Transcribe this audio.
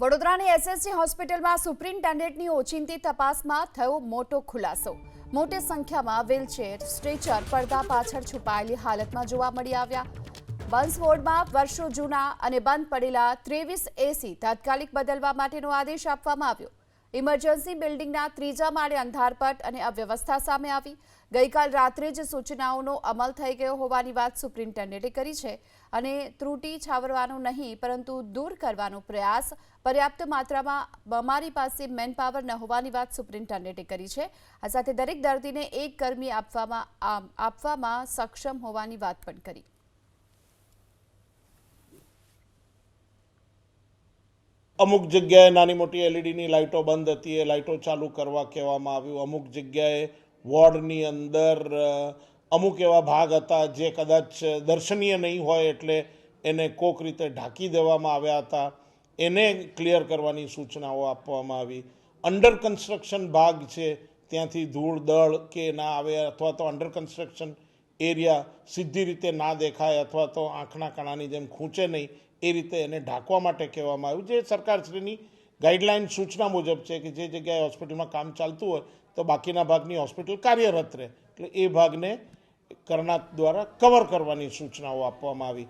વડોદરાની એસએસજી હોસ્પિટલમાં સુપ્રિન્ટેન્ડન્ટની ઓચિંતી તપાસમાં થયો મોટો ખુલાસો। મોટી સંખ્યામાં વ્હીલચેર, સ્ટ્રેચર પડદા પાછળ છુપાયેલી હાલતમાં જોવા મળી આવ્યા। બંસ વોર્ડમાં વર્ષો જૂના અને બંધ પડેલા 23 એસી તાત્કાલિક બદલવા માટેનો આદેશ આપવામાં આવ્યો। ઇમરજન્સી બિલ્ડિંગના ત્રીજા માળે અંધારપટ અને અવ્યવસ્થા સામે આવી। ગઈકાલ રાત્રે જ સૂચનાઓનો અમલ થઈ ગયો હોવાની વાત સુપ્રિન્ટેન્ડન્ટે કરી છે અને ત્રુટિ છાવરવાનો નહીં પરંતુ દૂર કરવાનો પ્રયાસ પર્યાપ્ત માત્રામાં અમારી પાસે મેનપાવર ન હોવાની વાત સુપ્રિન્ટેન્ડન્ટે કરી છે। આ સાથે દરેક દર્દીને એક કર્મી આપવામાં સક્ષમ હોવાની વાત પણ કરી। અમુક જગ્યાએ નાની મોટી એલઈડીની લાઇટો બંધ હતી, એ લાઇટો ચાલુ કરવા કહેવામાં આવ્યું। અમુક જગ્યાએ વોર્ડની અંદર અમુક એવા ભાગ હતા જે કદાચ દર્શનીય નહીં હોય એટલે એને કોક રીતે ઢાંકી દેવામાં આવ્યા હતા, એને ક્લિયર કરવાની સૂચનાઓ આપવામાં આવી। અંડર કન્સ્ટ્રક્શન ભાગ છે ત્યાંથી ધૂળ દળ કે ના આવે અથવા તો અંડર કન્સ્ટ્રક્શન એરિયા સીધી રીતે ના દેખાય અથવા તો આંખના કણાની જેમ ખૂંચે નહીં એ રીતે એને ઢાંકવા માટે કહેવામાં આવ્યું। જે સરકારશ્રીની ગાઈડલાઇન સૂચના મુજબ છે કે જે જગ્યાએ હોસ્પિટલમાં કામ ચાલતું હોય તો બાકીના ભાગની હોસ્પિટલ કાર્યરત રહે, એટલે એ ભાગને કર્ણાક દ્વારા કવર કરવાની સૂચનાઓ આપવામાં આવી।